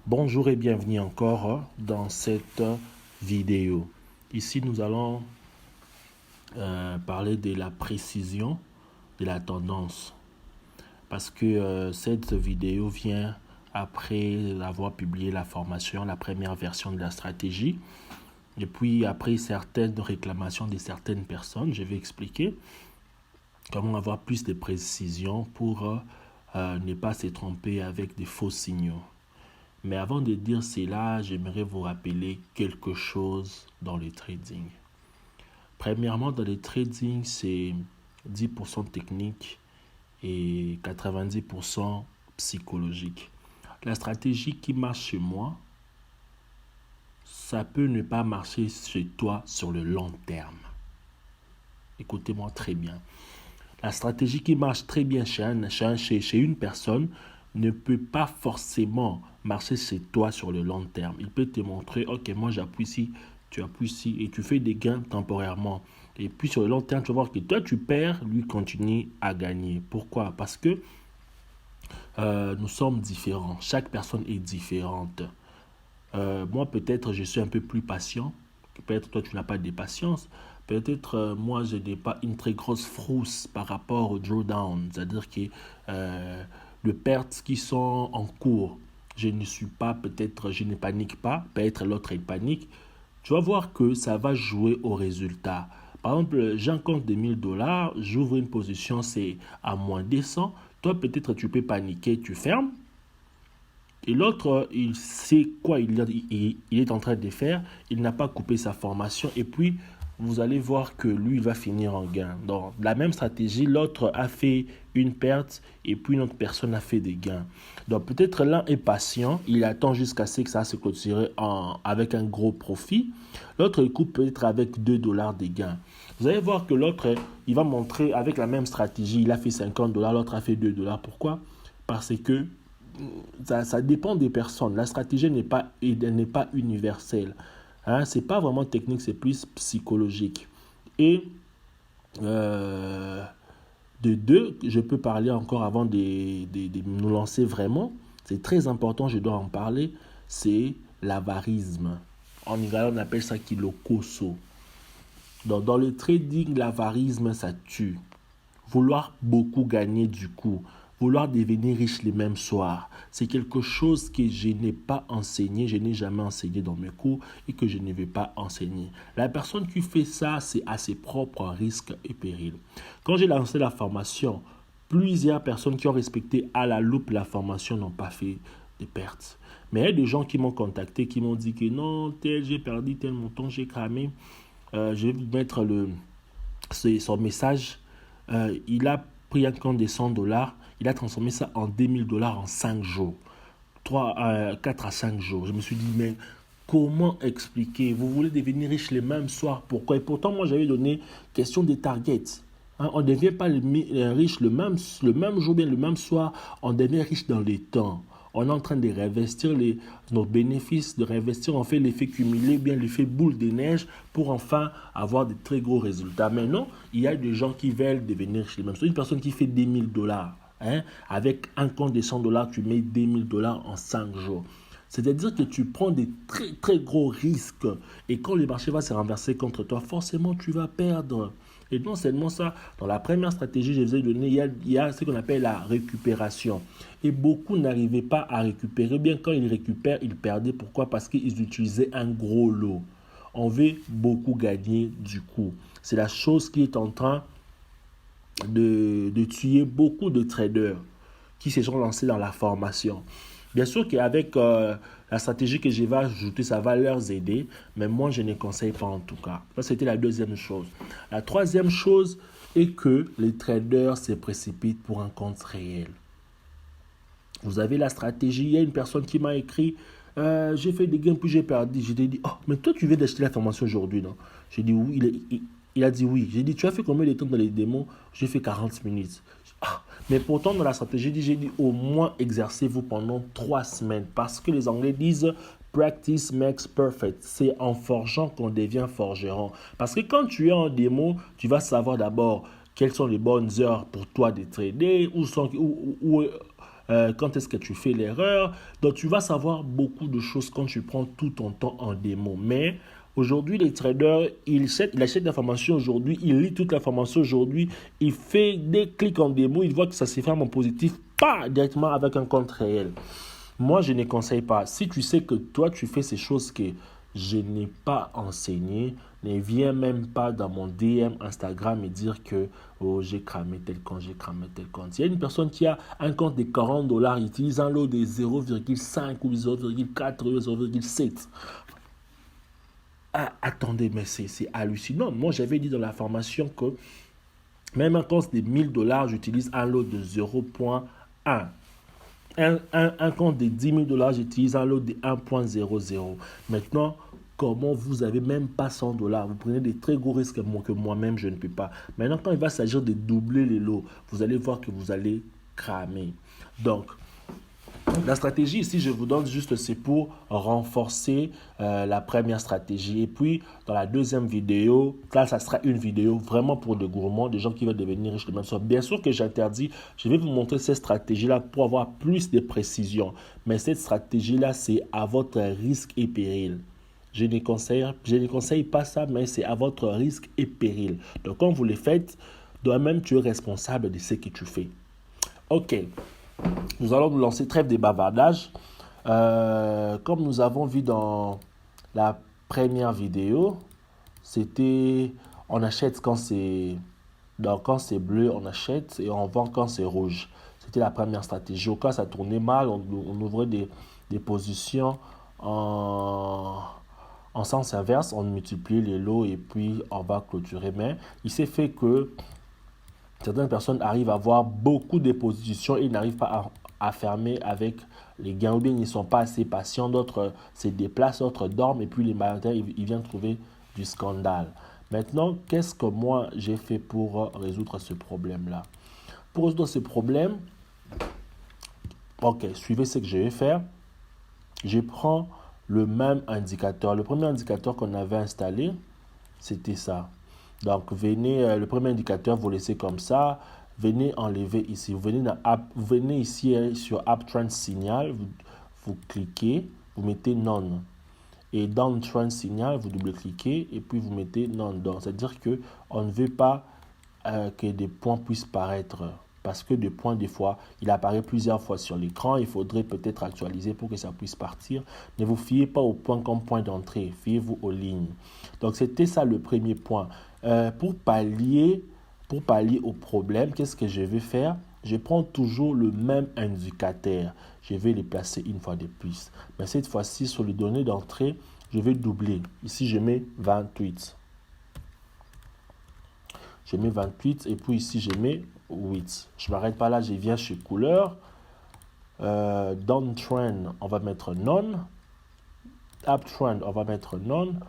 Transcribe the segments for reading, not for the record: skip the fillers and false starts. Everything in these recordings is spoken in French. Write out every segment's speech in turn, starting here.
Bonjour et bienvenue encore dans cette vidéo. Ici, nous allons parler de la précision de la tendance. Parce que cette vidéo vient après avoir publié la formation, la première version de la stratégie. Et puis, après certaines réclamations de certaines personnes, je vais expliquer comment avoir plus de précision pour ne pas se tromper avec des faux signaux. Mais avant de dire cela, j'aimerais vous rappeler quelque chose dans le trading. Premièrement, dans le trading, c'est 10% technique et 90% psychologique. La stratégie qui marche chez moi, ça peut ne pas marcher chez toi sur le long terme. Écoutez-moi très bien. La stratégie qui marche très bien chez une personne ne peut pas forcément marcher chez toi sur le long terme. Il peut te montrer, ok, moi j'appuie ici, tu appuies ici et tu fais des gains temporairement. Et puis sur le long terme, tu vas voir que toi tu perds, lui continue à gagner. Pourquoi? Parce que nous sommes différents. Chaque personne est différente. Moi peut-être je suis un peu plus patient. Peut-être toi tu n'as pas de patience. Peut-être moi je n'ai pas une très grosse frousse par rapport au drawdown. C'est-à-dire que les pertes qui sont en cours, je ne suis pas, peut-être je ne panique pas. Peut-être l'autre il panique. Tu vas voir que ça va jouer au résultat. Par exemple, j'ai un compte de 1000 $, j'ouvre une position, c'est à moins 200. Toi, peut-être tu peux paniquer, tu fermes. Et l'autre, il sait quoi il est en train de faire. Il n'a pas coupé sa formation. Et puis, vous allez voir que lui, il va finir en gain. Dans la même stratégie, l'autre a fait une perte et puis une autre personne a fait des gains. Donc, peut-être l'un est patient. Il attend jusqu'à ce que ça se clôture avec un gros profit. L'autre, il coupe peut-être avec 2 $ de gains. Vous allez voir que l'autre, il va montrer avec la même stratégie. Il a fait 50 $, l'autre a fait 2 $. Pourquoi? Parce que ça dépend des personnes. La stratégie n'est pas universelle. Hein, c'est pas vraiment technique, c'est plus psychologique. Et euh, de deux, je peux parler encore avant de nous lancer vraiment. C'est très important, je dois en parler. C'est l'avarisme. En Iran, on appelle ça kilokoso. Donc, dans le trading, l'avarisme, ça tue. Vouloir beaucoup gagner du coup, vouloir devenir riche les mêmes soirs, c'est quelque chose que je n'ai pas enseigné, je n'ai jamais enseigné dans mes cours et que je ne vais pas enseigner. La personne qui fait ça, c'est à ses propres risques et périls. Quand j'ai lancé la formation, plusieurs personnes qui ont respecté à la loupe la formation n'ont pas fait de pertes. Mais il y a des gens qui m'ont contacté, qui m'ont dit que non, j'ai perdu tel montant, j'ai cramé. Je vais vous mettre son message. Il a pris un compte de 100 $, il a transformé ça en 2000 $ en 5 jours. 4 à 5 jours. Je me suis dit, mais comment expliquer? Vous voulez devenir riche les mêmes soirs? Pourquoi? Et pourtant, moi, j'avais donné question des targets. Hein, on ne devient pas riche le même jour, bien le même soir. On devient riche dans les temps. On est en train de réinvestir nos bénéfices, de réinvestir, on fait l'effet cumulé, bien l'effet boule de neige pour enfin avoir de très gros résultats. Maintenant, il y a des gens qui veulent devenir riches les mêmes soirs. Une personne qui fait 10 000 $. Hein, avec un compte de 100 $, tu mets 10 000 $ en 5 jours. C'est-à-dire que tu prends des très très gros risques et quand le marché va se renverser contre toi, forcément tu vas perdre. Et non seulement ça, dans la première stratégie, je vous ai donné, il y a ce qu'on appelle la récupération. Et beaucoup n'arrivaient pas à récupérer. Bien quand ils récupèrent, ils perdaient. Pourquoi? Parce qu'ils utilisaient un gros lot. On veut beaucoup gagner du coup. C'est la chose qui est en train de tuer beaucoup de traders qui se sont lancés dans la formation. Bien sûr qu'avec la stratégie que je vais ajouter, ça va leur aider, mais moi, je ne conseille pas en tout cas. Ça, c'était la deuxième chose. La troisième chose est que les traders se précipitent pour un compte réel. Vous avez la stratégie, il y a une personne qui m'a écrit, j'ai fait des gains puis j'ai perdu. Je lui ai dit, oh, mais toi tu viens d'acheter la formation aujourd'hui, non? J'ai dit oui, il a dit oui. J'ai dit, tu as fait combien de temps dans les démos? J'ai fait 40 minutes. Ah, mais pourtant dans la stratégie, j'ai dit au moins exercez-vous pendant 3 semaines parce que les Anglais disent practice makes perfect. C'est en forgeant qu'on devient forgeron. Parce que quand tu es en démo, tu vas savoir d'abord quelles sont les bonnes heures pour toi de trader, quand est-ce que tu fais l'erreur. Donc, tu vas savoir beaucoup de choses quand tu prends tout ton temps en démo. Mais aujourd'hui, les traders, il achète l'information aujourd'hui, il lit toute l'information aujourd'hui, il fait des clics en démo, il voit que ça s'est fait en positif, pas directement avec un compte réel. Moi, je ne conseille pas. Si tu sais que toi, tu fais ces choses que je n'ai pas enseignées, ne viens même pas dans mon DM Instagram et dire que oh, j'ai cramé tel compte, j'ai cramé tel compte. Il y a une personne qui a un compte de $40, il utilise un lot de 0,5 ou 0,4 ou 0,7. Ah, attendez, mais c'est hallucinant. Moi, j'avais dit dans la formation que même un compte de $1000, j'utilise un lot de 0,1. Un compte de $10,000, j'utilise un lot de 1,00. Maintenant, comment vous avez même pas $100, vous prenez des très gros risques que moi-même je ne peux pas. Maintenant, quand il va s'agir de doubler les lots, vous allez voir que vous allez cramer. Donc, la stratégie ici, je vous donne juste, c'est pour renforcer la première stratégie. Et puis, dans la deuxième vidéo, là, ça sera une vidéo vraiment pour des gourmands, des gens qui veulent devenir riches de même sorte. Bien sûr que j'interdis, je vais vous montrer cette stratégie-là pour avoir plus de précision. Mais cette stratégie-là, c'est à votre risque et péril. Je ne conseille pas ça, mais c'est à votre risque et péril. Donc, quand vous le faites, toi-même, tu es responsable de ce que tu fais. OK. Nous allons nous lancer, trêve des bavardages. Comme nous avons vu dans la première vidéo, c'était on achète quand c'est bleu, on achète et on vend quand c'est rouge. C'était la première stratégie. Au cas où ça tournait mal, on ouvrait des positions en sens inverse, on multiplie les lots et puis on va clôturer. Mais il s'est fait que certaines personnes arrivent à avoir beaucoup de positions et n'arrivent pas à fermer avec les gains, ou bien ils ne sont pas assez patients, d'autres se déplacent, d'autres dorment et puis les matins ils viennent trouver du scandale. Maintenant, qu'est-ce que moi j'ai fait pour résoudre ce problème-là? Pour résoudre ce problème, ok, suivez ce que je vais faire. Je prends le même indicateur. Le premier indicateur qu'on avait installé, c'était ça. Donc, venez, le premier indicateur, vous laissez comme ça. Venez enlever ici. Vous venez ici sur App Trend Signal. Vous cliquez, vous mettez None. Et dans Trend Signal, vous double-cliquez et puis vous mettez None. C'est-à-dire qu'on ne veut pas que des points puissent paraître. Parce que des points, des fois, il apparaît plusieurs fois sur l'écran. Il faudrait peut-être actualiser pour que ça puisse partir. Ne vous fiez pas aux points comme point d'entrée. Fiez-vous aux lignes. Donc, c'était ça le premier point. Pour pallier au problème, qu'est-ce que je vais faire? Je prends toujours le même indicateur. Je vais les placer une fois de plus. Mais cette fois-ci, sur les données d'entrée, je vais doubler. Ici, je mets 28. Je mets 28 et puis ici, je mets 8. Je ne m'arrête pas là, je viens chez couleur. Downtrend, on va mettre None. Uptrend, on va mettre None.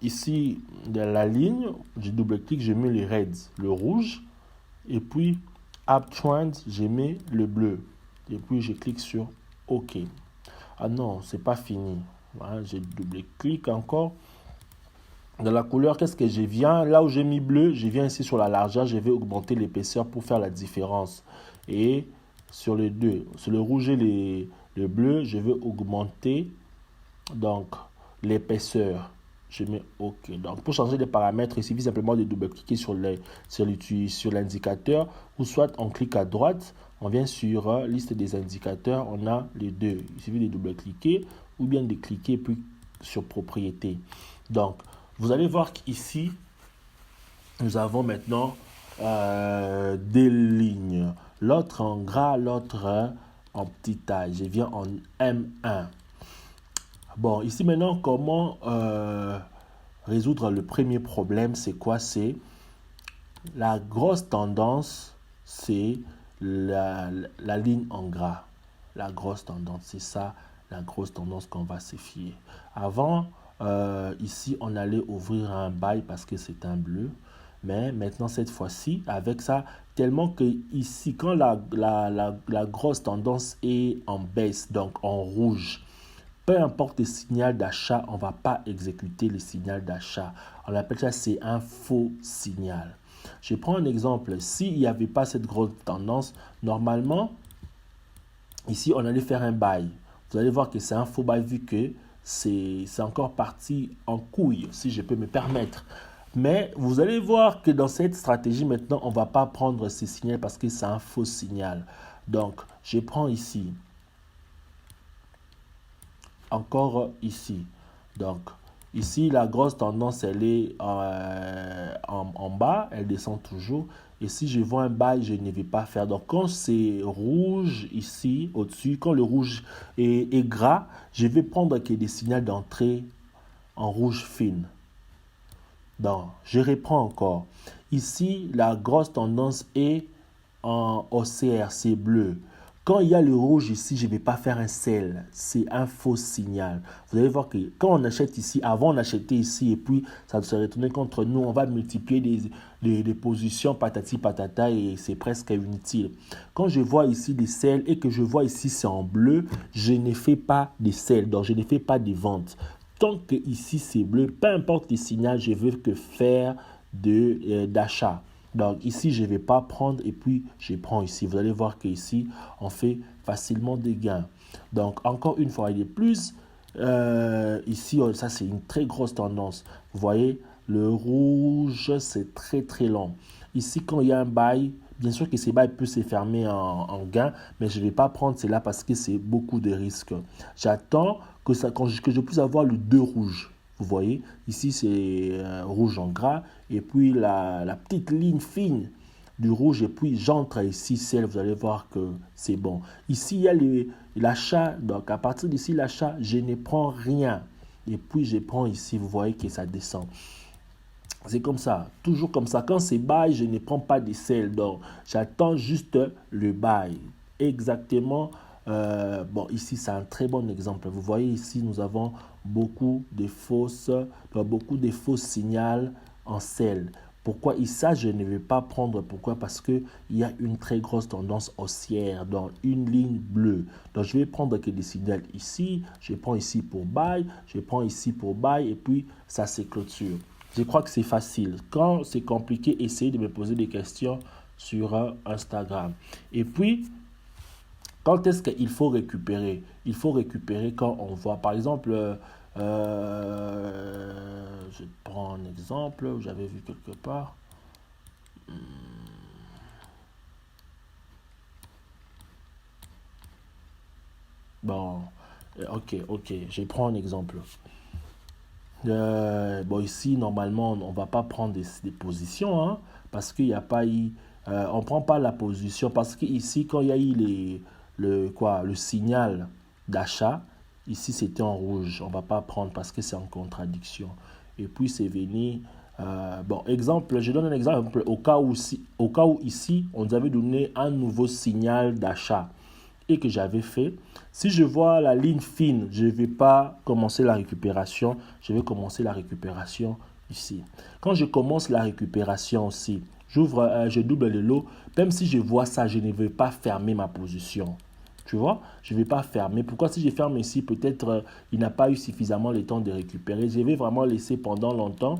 Ici, dans la ligne, je double-clique, je mets les reds, le rouge. Et puis, Uptrend, je mets le bleu. Et puis, je clique sur OK. Ah non, c'est pas fini. Voilà, je double-clique encore. Dans la couleur, qu'est-ce que je viens? Là où j'ai mis bleu, je viens ici sur la largeur, je vais augmenter l'épaisseur pour faire la différence. Et sur les deux, sur le rouge et le bleu, je vais augmenter donc l'épaisseur. Je mets OK. Donc pour changer les paramètres, il suffit simplement de double-cliquer sur l'indicateur ou soit on clique à droite, on vient sur liste des indicateurs, on a les deux. Il suffit de double-cliquer ou bien de cliquer puis sur propriété. Donc vous allez voir qu'ici, nous avons maintenant des lignes. L'autre en gras, l'autre en petit taille. Je viens en M1. Bon, ici maintenant, comment résoudre le premier problème? C'est quoi? C'est la grosse tendance, c'est la ligne en gras. La grosse tendance, c'est ça, la grosse tendance qu'on va se fier. Avant, ici, on allait ouvrir un buy parce que c'est un bleu. Mais maintenant, cette fois-ci, avec ça, tellement que ici, quand la grosse tendance est en baisse, donc en rouge, peu importe le signal d'achat, on ne va pas exécuter le signal d'achat. On appelle ça, c'est un faux signal. Je prends un exemple. S'il n'y avait pas cette grosse tendance, normalement, Ici, on allait faire un buy. Vous allez voir que c'est un faux buy vu que c'est encore parti en couille, si je peux me permettre. Mais vous allez voir que dans cette stratégie, maintenant, on ne va pas prendre ces signaux parce que c'est un faux signal. Donc, je prends ici. Encore ici. Donc, ici, la grosse tendance, elle est en bas. Elle descend toujours. Et si je vois un buy, je ne vais pas faire. Donc, quand c'est rouge ici, au-dessus, quand le rouge est gras, je vais prendre que des signaux d'entrée en rouge fine. Donc, je reprends encore. Ici, la grosse tendance est en OCR, c'est bleu. Quand il y a le rouge ici, je ne vais pas faire un sell. C'est un faux signal. Vous allez voir que quand on achète ici, avant on achetait ici et puis ça se retournait contre nous. On va multiplier des positions patati patata et c'est presque inutile. Quand je vois ici des sells et que je vois ici c'est en bleu, je ne fais pas des sells. Donc je ne fais pas des ventes. Tant que ici c'est bleu, peu importe les signaux, je veux que faire d'achat. Donc ici, je ne vais pas prendre et puis je prends ici. Vous allez voir qu'ici, on fait facilement des gains. Donc encore une fois, il est plus. Ici, ça c'est une très grosse tendance. Vous voyez, le rouge, c'est très très long. Ici, quand il y a un buy, bien sûr que ces bails peuvent se fermer en gain, mais je ne vais pas prendre cela parce que c'est beaucoup de risques. J'attends que je puisse avoir le 2 rouge. Vous voyez, ici c'est rouge en gras et puis la petite ligne fine du rouge et puis j'entre ici, celle, vous allez voir que c'est bon. Ici, il y a l'achat, donc à partir d'ici, l'achat, je ne prends rien. Et puis je prends ici, vous voyez que ça descend. C'est comme ça, toujours comme ça. Quand c'est buy, je ne prends pas de sell. Donc, j'attends juste le buy. Exactement. Bon, ici, c'est un très bon exemple. Vous voyez ici, nous avons beaucoup de faux signaux en sell. Pourquoi ici, ça, je ne vais pas prendre? Pourquoi? Parce qu'il y a une très grosse tendance haussière dans une ligne bleue. Donc, je vais prendre que des signaux ici. Je prends ici pour buy. Je prends ici pour buy. Et puis, ça se clôture. Je crois que c'est facile. Quand c'est compliqué, essayez de me poser des questions sur Instagram. Et puis, quand est-ce qu'il faut récupérer? Il faut récupérer quand on voit, par exemple, je prends un exemple où j'avais vu quelque part. Bon, ok, je prends un exemple. Bon, ici, normalement, on ne va pas prendre des positions, hein, parce qu'il n'y a pas eu... on ne prend pas la position, parce qu'ici, quand il y a eu le signal d'achat, ici, c'était en rouge. On ne va pas prendre parce que c'est en contradiction. Et puis, c'est venu... bon, exemple, je donne un exemple au cas où ici, on nous avait donné un nouveau signal d'achat et que j'avais fait. Si je vois la ligne fine, je ne vais pas commencer la récupération. Je vais commencer la récupération ici. Quand je commence la récupération aussi, je double le lot. Même si je vois ça, je ne vais pas fermer ma position. Tu vois, je ne vais pas fermer. Pourquoi si je ferme ici, peut-être il n'a pas eu suffisamment le temps de récupérer. Je vais vraiment laisser pendant longtemps.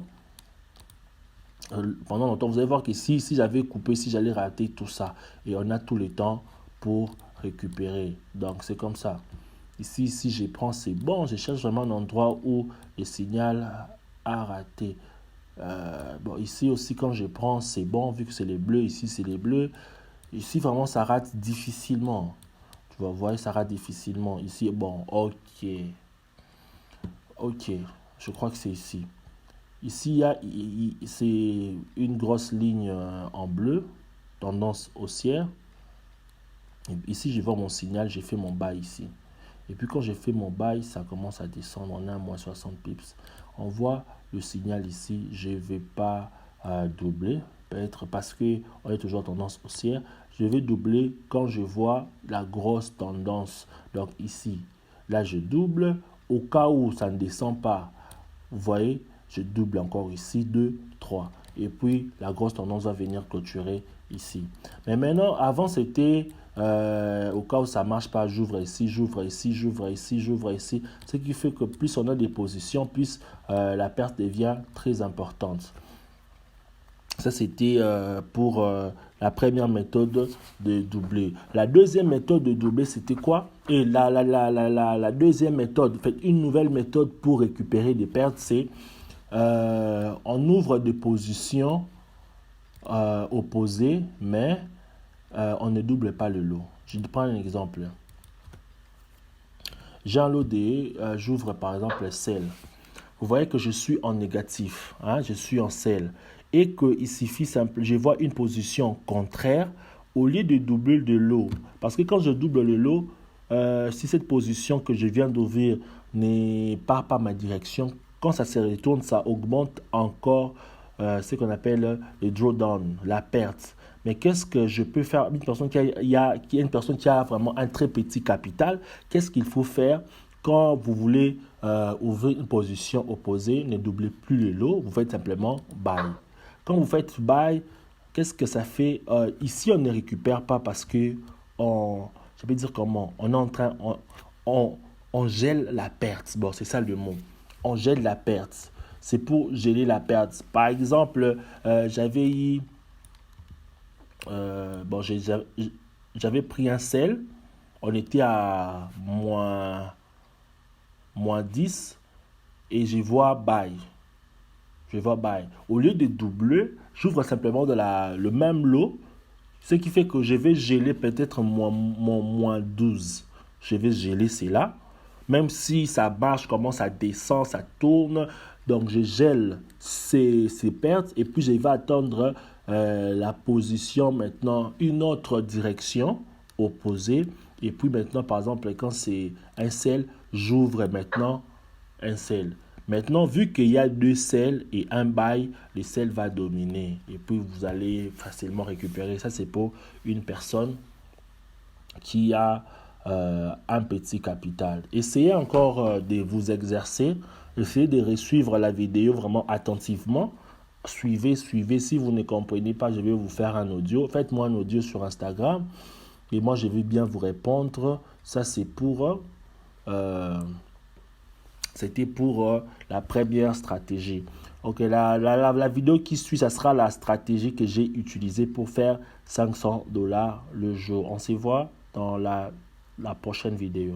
Vous allez voir que si j'avais coupé, si j'allais rater tout ça. Et on a tout le temps pour récupérer. Donc, c'est comme ça. Ici, si je prends, c'est bon. Je cherche vraiment un endroit où le signal a raté. Bon, ici aussi, quand je prends, c'est bon. Vu que c'est les bleus, ici, c'est les bleus. Ici, vraiment, ça rate difficilement. Tu vas voir, ça rate difficilement. Ici, bon, ok. Ok, je crois que c'est ici. Ici, c'est une grosse ligne en bleu, tendance haussière. Ici, je vois mon signal, j'ai fait mon buy ici. Et puis quand j'ai fait mon buy, ça commence à descendre. On a un moins 60 pips. On voit le signal ici. Je ne vais pas doubler. Peut-être parce qu'on est toujours en tendance haussière. Je vais doubler quand je vois la grosse tendance. Donc ici, là, je double. Au cas où ça ne descend pas, vous voyez, je double encore ici, 2, 3. Et puis, la grosse tendance va venir clôturer ici. Mais maintenant, avant, c'était au cas où ça ne marche pas, j'ouvre ici, j'ouvre ici, j'ouvre ici, j'ouvre ici. Ce qui fait que plus on a des positions, plus la perte devient très importante. Ça, c'était pour la première méthode de doubler. La deuxième méthode de doubler, c'était quoi? Et la deuxième méthode, en fait, une nouvelle méthode pour récupérer des pertes, c'est on ouvre des positions opposées, mais on ne double pas le lot. Je prends un exemple. J'ai un lot de, j'ouvre par exemple sell. Vous voyez que je suis en négatif, hein, je suis en sell. Et qu'il suffit simple, je vois une position contraire au lieu de doubler le lot. Parce que quand je double le lot, si cette position que je viens d'ouvrir n'est pas ma direction, quand ça se retourne, ça augmente encore ce qu'on appelle le drawdown, la perte. Mais qu'est-ce que je peux faire? Une personne une personne qui a vraiment un très petit capital, qu'est-ce qu'il faut faire quand vous voulez ouvrir une position opposée? Ne doublez plus le lot, vous faites simplement buy. Quand vous faites buy, qu'est-ce que ça fait? Ici, on ne récupère pas parce que je vais dire comment, on est en train, on gèle la perte. Bon, c'est ça le mot. On gèle la perte. C'est pour geler la perte. Par exemple, j'avais eu, bon, j'avais pris un sel. On était à moins 10 et je vois buy. Je vois buy. Au lieu de doubler, j'ouvre simplement le même lot, ce qui fait que je vais geler peut-être moins 12. Je vais geler cela. Même si ça marche, comment ça descend, ça tourne. Donc, je gèle ces pertes et puis je vais attendre la position maintenant, une autre direction opposée. Et puis maintenant, par exemple, quand c'est un sell, j'ouvre maintenant un sell. Maintenant, vu qu'il y a deux sells et un buy, le sell va dominer. Et puis, vous allez facilement récupérer. Ça, c'est pour une personne qui a un petit capital. Essayez encore de vous exercer. Essayez de suivre la vidéo vraiment attentivement. Suivez. Si vous ne comprenez pas, je vais vous faire un audio. Faites-moi un audio sur Instagram. Et moi, je vais bien vous répondre. Ça, c'est pour... c'était pour la première stratégie. Ok, la vidéo qui suit, ça sera la stratégie que j'ai utilisée pour faire $500 le jour. On se voit dans la prochaine vidéo.